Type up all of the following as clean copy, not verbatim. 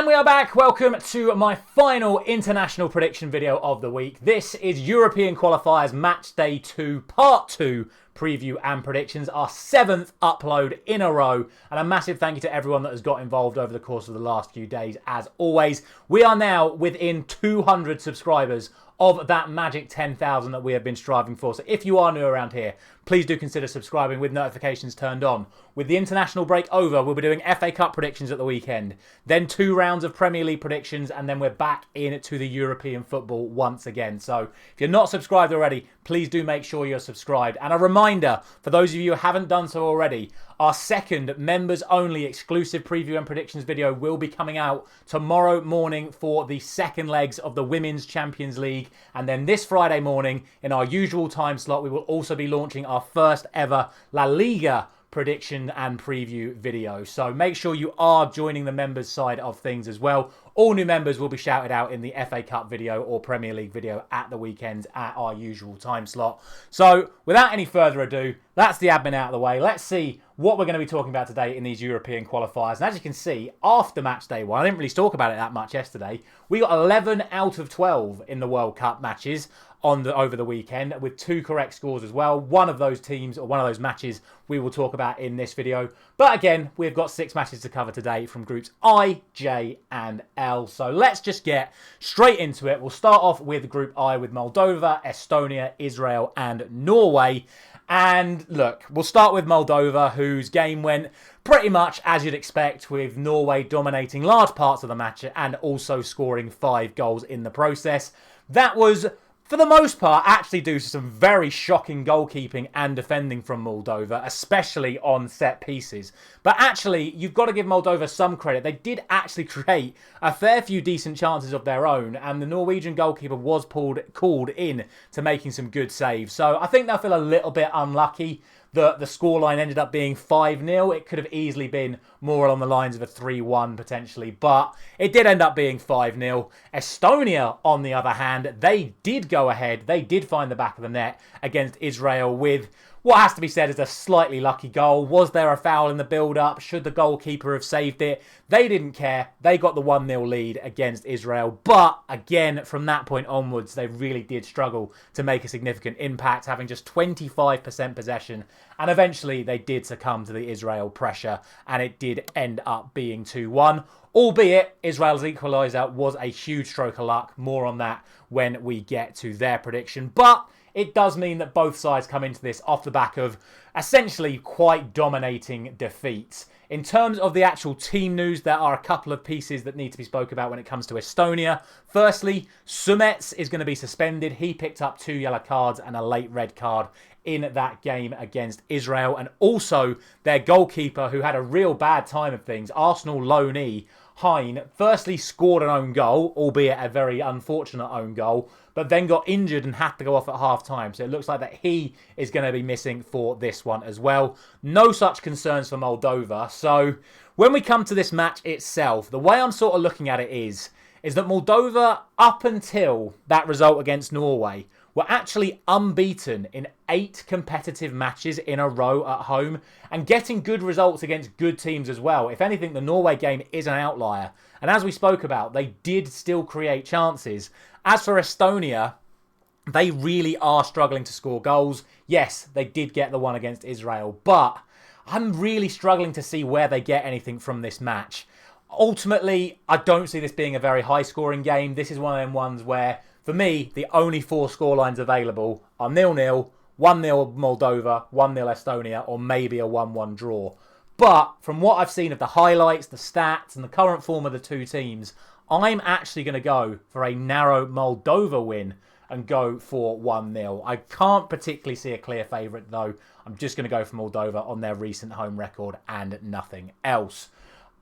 And we are back. Welcome to my final international prediction video of the week. This is European Qualifiers Match Day 2, Part 2 preview and predictions, our 7th upload in a row. And a massive thank you to everyone that has got involved over the course of the last few days. As always, we are now within 200 subscribers of that magic 10,000 that we have been striving for. So if you are new around here, please do consider subscribing with notifications turned on. With the international break over, we'll be doing FA Cup predictions at the weekend, then 2 rounds of Premier League predictions, and then we're back into the European football once again. So if you're not subscribed already, please do make sure you're subscribed. And a reminder, for those of you who haven't done so already, our second members-only exclusive preview and predictions video will be coming out tomorrow morning for the second legs of the Women's Champions League. And then this Friday morning, in our usual time slot, we will also be launching our first ever La Liga prediction and preview video. So make sure you are joining the members side of things as well. All new members will be shouted out in the FA Cup video or Premier League video at the weekends at our usual time slot. So without any further ado, that's the admin out of the way. Let's see what we're going to be talking about today in these European qualifiers. And as you can see, after match day 1, I didn't really talk about it that much yesterday, we got 11 out of 12 in the World Cup matches over the weekend, with 2 correct scores as well. One of those teams, or one of those matches, we will talk about in this video. But again, we've got 6 matches to cover today from groups I, J and L. So let's just get straight into it. We'll start off with Group I with Moldova, Estonia, Israel and Norway. And look, we'll start with Moldova, whose game went pretty much as you'd expect, with Norway dominating large parts of the match and also scoring 5 goals in the process. That was, for the most part, actually due to some very shocking goalkeeping and defending from Moldova, especially on set pieces. But actually, you've got to give Moldova some credit. They did actually create a fair few decent chances of their own, and the Norwegian goalkeeper was called in to making some good saves. So I think they'll feel a little bit unlucky that the scoreline ended up being 5-0. It could have easily been more along the lines of a 3-1 potentially, but it did end up being 5-0. Estonia, on the other hand, they did go ahead. They did find the back of the net against Israel with what has to be said is a slightly lucky goal. Was there a foul in the build-up? Should the goalkeeper have saved it? They didn't care. They got the 1-0 lead against Israel. But again, from that point onwards, they really did struggle to make a significant impact, having just 25% possession. And eventually, they did succumb to the Israel pressure, and it did end up being 2-1. Albeit, Israel's equaliser was a huge stroke of luck. More on that when we get to their prediction. But it does mean that both sides come into this off the back of essentially quite dominating defeats. In terms of the actual team news, there are a couple of pieces that need to be spoken about when it comes to Estonia. Firstly, Sumets is going to be suspended. He picked up 2 yellow cards and a late red card in that game against Israel. And also their goalkeeper, who had a real bad time of things, Arsenal loanee Hein, firstly scored an own goal, albeit a very unfortunate own goal, but then got injured and had to go off at half-time. So it looks like that he is going to be missing for this one as well. No such concerns for Moldova. So when we come to this match itself, the way I'm sort of looking at it is that Moldova, up until that result against Norway, were actually unbeaten in 8 competitive matches in a row at home and getting good results against good teams as well. If anything, the Norway game is an outlier. And as we spoke about, they did still create chances. As for Estonia, they really are struggling to score goals. Yes, they did get the one against Israel, but I'm really struggling to see where they get anything from this match. Ultimately, I don't see this being a very high-scoring game. This is one of them ones where, for me, the only 4 scorelines available are 0-0, 1-0 Moldova, 1-0 Estonia, or maybe a 1-1 draw. But from what I've seen of the highlights, the stats, and the current form of the 2 teams, I'm actually going to go for a narrow Moldova win and go for 1-0. I can't particularly see a clear favourite, though. I'm just going to go for Moldova on their recent home record and nothing else.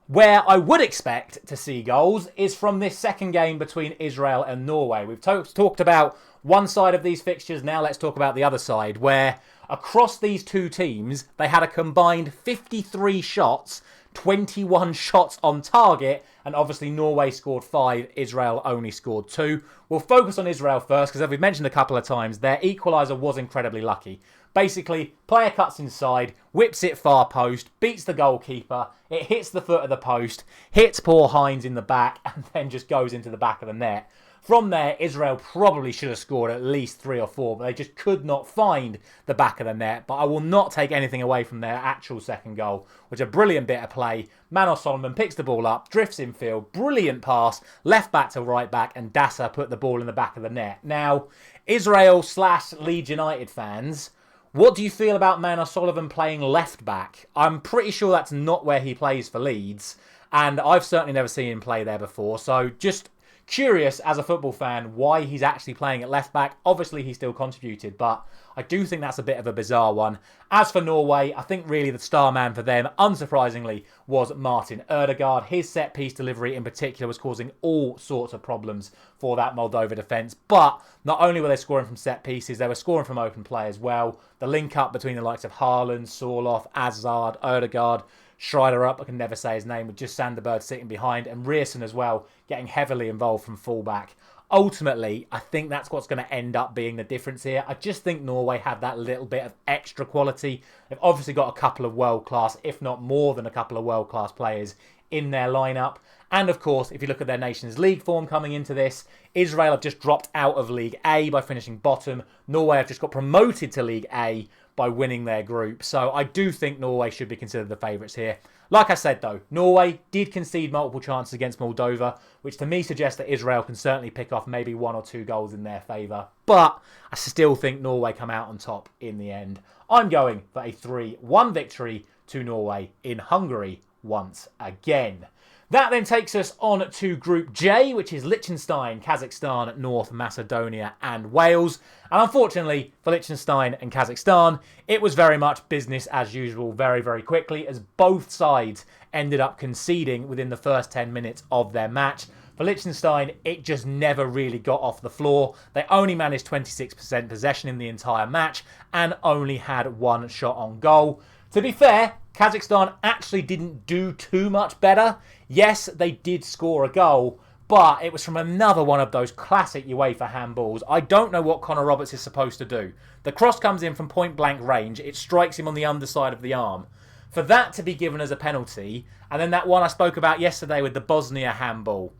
Where I would expect to see goals is from this second game between Israel and Norway. We've talked about one side of these fixtures. Now let's talk about the other side, where across these 2 teams, they had a combined 53 shots 21 shots on target, and obviously Norway scored 5, Israel only scored 2. We'll focus on Israel first, because as we've mentioned a couple of times, their equaliser was incredibly lucky. Basically, player cuts inside, whips it far post, beats the goalkeeper, it hits the foot of the post, hits poor Hines in the back, and then just goes into the back of the net. From there, Israel probably should have scored at least 3 or 4, but they just could not find the back of the net. But I will not take anything away from their actual second goal, which is a brilliant bit of play. Manos Solomon picks the ball up, drifts in field, brilliant pass, left back to right back, and Dasa put the ball in the back of the net. Now, Israel/Leeds United fans, what do you feel about Manos Solomon playing left back? I'm pretty sure that's not where he plays for Leeds, and I've certainly never seen him play there before, so just curious as a football fan why he's actually playing at left back. Obviously he still contributed, but I do think that's a bit of a bizarre one. As for Norway, I think really the star man for them, unsurprisingly, was Martin Ødegaard. His set piece delivery in particular was causing all sorts of problems for that Moldova defence. But not only were they scoring from set pieces, they were scoring from open play as well. The link up between the likes of Haaland, Sorloth, Azard, Ødegaard, Schreider up, I can never say his name, with just Sanderberg sitting behind, and Rierson as well, getting heavily involved from fullback. Ultimately, I think that's what's going to end up being the difference here. I just think Norway have that little bit of extra quality. They've obviously got a couple of world-class, if not more than a couple of world-class players in their lineup. And of course, if you look at their Nations League form coming into this, Israel have just dropped out of League A by finishing bottom. Norway have just got promoted to League A by winning their group. So I do think Norway should be considered the favourites here. Like I said though, Norway did concede multiple chances against Moldova, which to me suggests that Israel can certainly pick off maybe 1 or 2 goals in their favour. But I still think Norway come out on top in the end. I'm going for a 3-1 victory to Norway in Hungary once again. That then takes us on to Group J, which is Liechtenstein, Kazakhstan, North Macedonia and Wales. And unfortunately for Liechtenstein and Kazakhstan, it was very much business as usual very, very quickly, as both sides ended up conceding within the first 10 minutes of their match. For Liechtenstein, it just never really got off the floor. They only managed 26% possession in the entire match and only had 1 shot on goal. To be fair, Kazakhstan actually didn't do too much better. Yes, they did score a goal, but it was from another one of those classic UEFA handballs. I don't know what Connor Roberts is supposed to do. The cross comes in from point-blank range. It strikes him on the underside of the arm. For that to be given as a penalty, and then that one I spoke about yesterday with the Bosnia handball.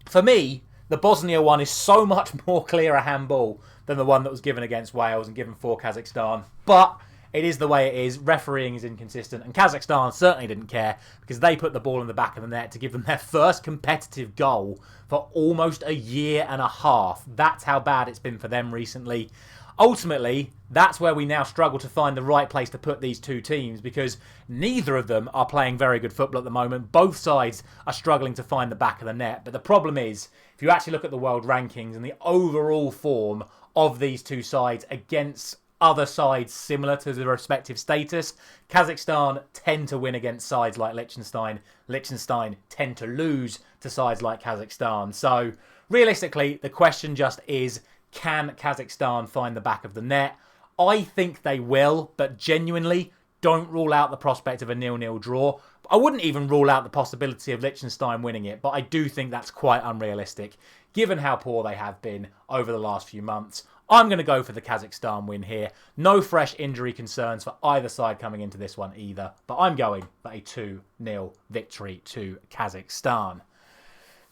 For me, the Bosnia one is so much more clear a handball than the one that was given against Wales and given for Kazakhstan. But it is the way it is. Refereeing is inconsistent, and Kazakhstan certainly didn't care because they put the ball in the back of the net to give them their first competitive goal for almost a year and a half. That's how bad it's been for them recently. Ultimately, that's where we now struggle to find the right place to put these two teams, because neither of them are playing very good football at the moment. Both sides are struggling to find the back of the net. But the problem is, if you actually look at the world rankings and the overall form of these two sides against other sides similar to the respective status, Kazakhstan tend to win against sides like Liechtenstein. Liechtenstein tend to lose to sides like Kazakhstan. So realistically, the question just is, can Kazakhstan find the back of the net? I think they will, but genuinely don't rule out the prospect of a 0-0 draw. I wouldn't even rule out the possibility of Liechtenstein winning it, but I do think that's quite unrealistic, given how poor they have been over the last few months. I'm going to go for the Kazakhstan win here. No fresh injury concerns for either side coming into this one either, but I'm going for a 2-0 victory to Kazakhstan.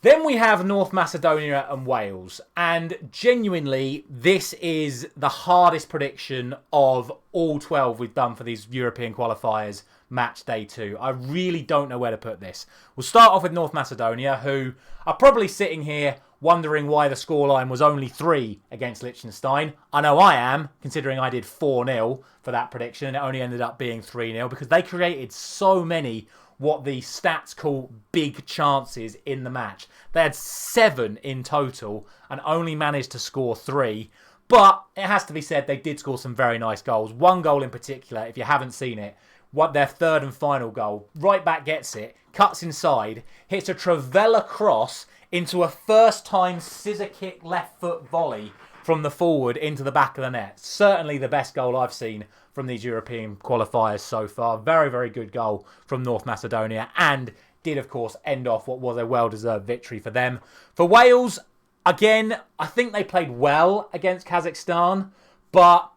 Then we have North Macedonia and Wales, and genuinely this is the hardest prediction of all 12 we've done for these European qualifiers match day 2. I really don't know where to put this. We'll start off with North Macedonia, who are probably sitting here wondering why the scoreline was only 3 against Liechtenstein. I know I am, considering I did 4-0 for that prediction and it only ended up being 3-0 because they created so many what the stats call big chances in the match. They had 7 in total and only managed to score 3. But it has to be said, they did score some very nice goals. One goal in particular, if you haven't seen it, their third and final goal. Right back gets it, cuts inside, hits a Trivela cross into a first-time scissor kick left foot volley from the forward into the back of the net. Certainly the best goal I've seen from these European qualifiers so far. Very, very good goal from North Macedonia, and did, of course, end off what was a well-deserved victory for them. For Wales, again, I think they played well against Kazakhstan, but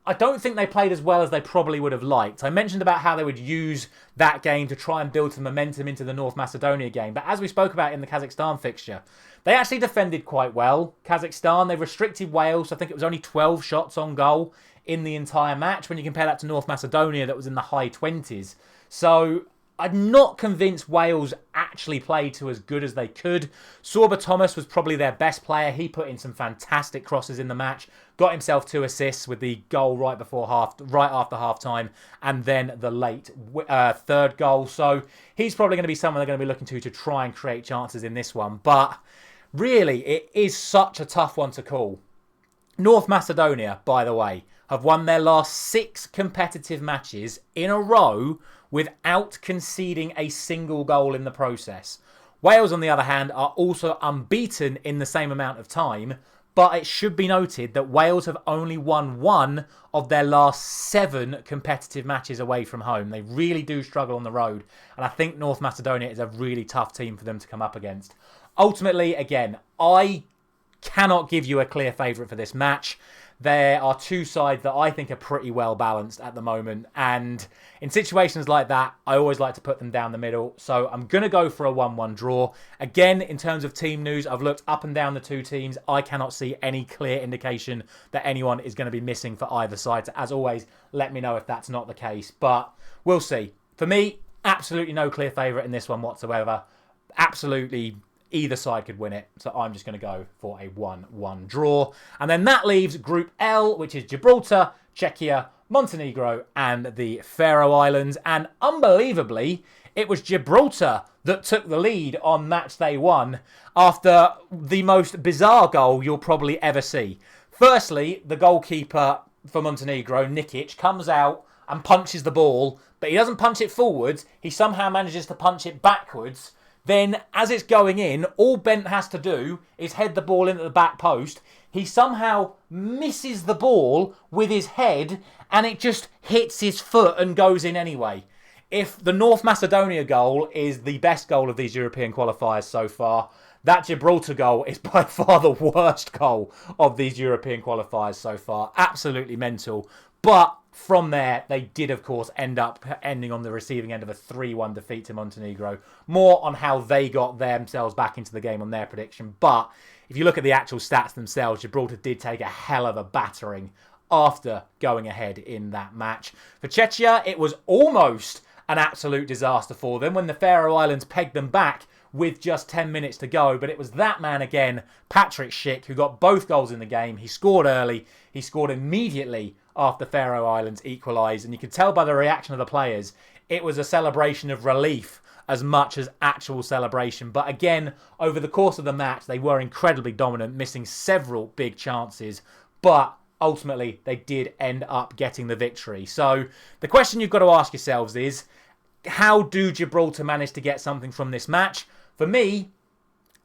I don't think they played as well as they probably would have liked. I mentioned about how they would use that game to try and build some momentum into the North Macedonia game. But as we spoke about in the Kazakhstan fixture, they actually defended quite well. Kazakhstan, they restricted Wales. I think it was only 12 shots on goal in the entire match. When you compare that to North Macedonia, that was in the high 20s. So I'm not convinced Wales actually played to as good as they could. Sorba Thomas was probably their best player. He put in some fantastic crosses in the match. Got himself 2 assists with the goal right after half time, and then the late third goal. So he's probably going to be someone they're going to be looking to try and create chances in this one. But really, it is such a tough one to call. North Macedonia, by the way, have won their last 6 competitive matches in a row without conceding a single goal in the process. Wales, on the other hand, are also unbeaten in the same amount of time, but it should be noted that Wales have only won 1 of their last 7 competitive matches away from home. They really do struggle on the road, and I think North Macedonia is a really tough team for them to come up against. Ultimately, again, I cannot give you a clear favourite for this match. There are 2 sides that I think are pretty well balanced at the moment, and in situations like that, I always like to put them down the middle. So I'm going to go for a 1-1 draw. Again, in terms of team news, I've looked up and down the 2 teams. I cannot see any clear indication that anyone is going to be missing for either side. So as always, let me know if that's not the case, but we'll see. For me, absolutely no clear favourite in this one whatsoever. Absolutely either side could win it, so I'm just going to go for a 1-1 draw. And then that leaves Group L, which is Gibraltar, Czechia, Montenegro, and the Faroe Islands. And unbelievably, it was Gibraltar that took the lead on match day 1 after the most bizarre goal you'll probably ever see. Firstly, the goalkeeper for Montenegro, Nikic, comes out and punches the ball, but he doesn't punch it forwards. He somehow manages to punch it backwards. Then, as it's going in, all Bent has to do is head the ball into the back post. He somehow misses the ball with his head, and it just hits his foot and goes in anyway. If the North Macedonia goal is the best goal of these European qualifiers so far, that Gibraltar goal is by far the worst goal of these European qualifiers so far. Absolutely mental. But from there, they did, of course, ending on the receiving end of a 3-1 defeat to Montenegro. More on how they got themselves back into the game on their prediction. But if you look at the actual stats themselves, Gibraltar did take a hell of a battering after going ahead in that match. For Czechia, it was almost an absolute disaster for them when the Faroe Islands pegged them back with just 10 minutes to go. But it was that man again, Patrick Schick, who got both goals in the game. He scored early. He scored immediately after Faroe Islands equalised. And you could tell by the reaction of the players, it was a celebration of relief as much as actual celebration. But again, over the course of the match, they were incredibly dominant, missing several big chances. But ultimately, they did end up getting the victory. So the question you've got to ask yourselves is, how do Gibraltar manage to get something from this match? For me,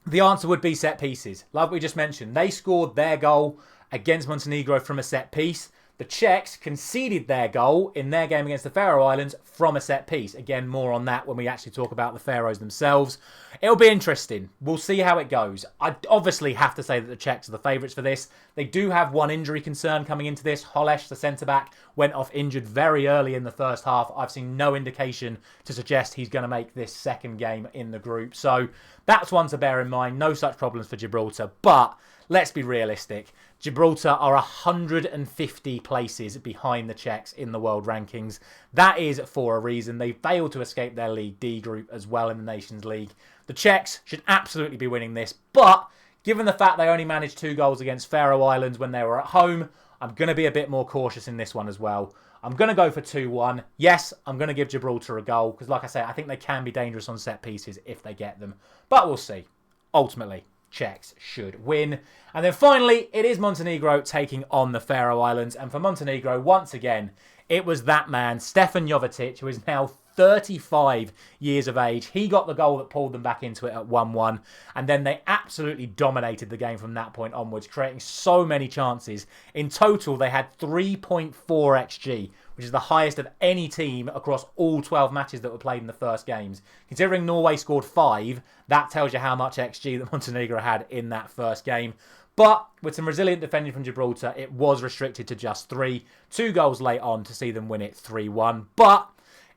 the answer would be set pieces. Like we just mentioned, they scored their goal against Montenegro from a set piece. The Czechs conceded their goal in their game against the Faroe Islands from a set piece. Again, more on that when we actually talk about the Faroes themselves. It'll be interesting. We'll see how it goes. I obviously have to say that the Czechs are the favourites for this. They do have one injury concern coming into this. Holeš, the centre-back, went off injured very early in the first half. I've seen no indication to suggest he's going to make this second game in the group. So that's one to bear in mind. No such problems for Gibraltar. But let's be realistic. Gibraltar are 150 places behind the Czechs in the world rankings. That is for a reason. They failed to escape their League D group as well in the Nations League. The Czechs should absolutely be winning this, but given the fact they only managed 2 goals against Faroe Islands when they were at home, I'm going to be a bit more cautious in this one as well. I'm going to go for 2-1. Yes, I'm going to give Gibraltar a goal, because like I say, I think they can be dangerous on set pieces if they get them. But we'll see. Ultimately, Czechs should win. And then finally, it is Montenegro taking on the Faroe Islands. And for Montenegro, once again, it was that man, Stefan Jovetic, who is now 35 years of age. He got the goal that pulled them back into it at 1-1. And then they absolutely dominated the game from that point onwards, creating so many chances. In total, they had 3.4 XG, which is the highest of any team across all 12 matches that were played in the first games. Considering Norway scored 5, that tells you how much XG that Montenegro had in that first game. But with some resilient defending from Gibraltar, it was restricted to just 3. 2 goals late on to see them win it 3-1. But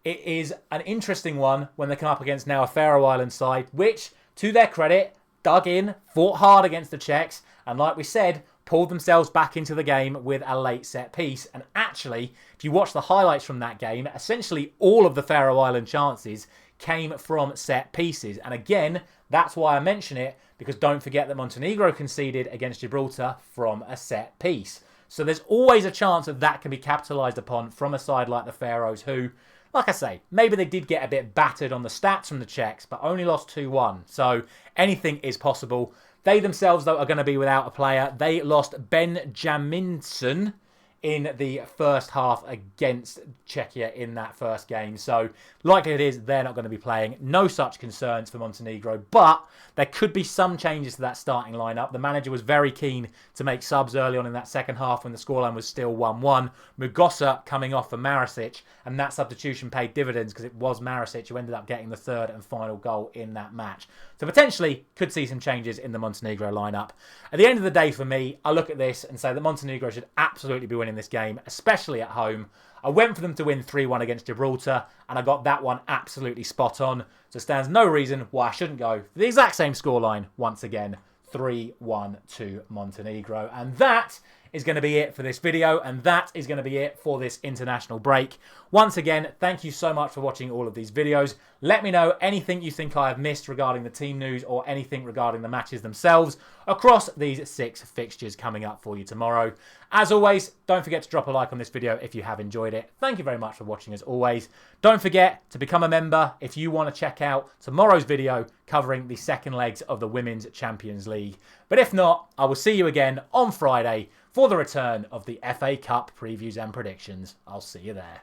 it is an interesting one when they come up against now a Faroe Island side, which, to their credit, dug in, fought hard against the Czechs, and like we said, pulled themselves back into the game with a late set piece. And actually, if you watch the highlights from that game, essentially all of the Faroe Island chances came from set pieces. And again, that's why I mention it, because don't forget that Montenegro conceded against Gibraltar from a set piece. So there's always a chance that that can be capitalised upon from a side like the Faroes, who, like I say, maybe they did get a bit battered on the stats from the Czechs, but only lost 2-1. So anything is possible. They themselves, though, are going to be without a player. They lost Benjaminson in the first half against Czechia in that first game. So likelihood is they're not going to be playing. No such concerns for Montenegro, but there could be some changes to that starting lineup. The manager was very keen to make subs early on in that second half when the scoreline was still 1-1. Mugosa coming off for Marasic, and that substitution paid dividends because it was Marasic who ended up getting the third and final goal in that match. So potentially could see some changes in the Montenegro lineup. At the end of the day for me, I look at this and say that Montenegro should absolutely be winning this game, especially at home. I went for them to win 3-1 against Gibraltar, and I got that one absolutely spot on. So stands no reason why I shouldn't go for the exact same scoreline once again, 3-1 to Montenegro. And that is going to be it for this video, and that is going to be it for this international break. Once again, thank you so much for watching all of these videos. Let me know anything you think I have missed regarding the team news or anything regarding the matches themselves across these 6 fixtures coming up for you tomorrow. As always, don't forget to drop a like on this video if you have enjoyed it. Thank you very much for watching as always. Don't forget to become a member if you want to check out tomorrow's video covering the second legs of the Women's Champions League. But if not, I will see you again on Friday for the return of the FA Cup previews and predictions. I'll see you there.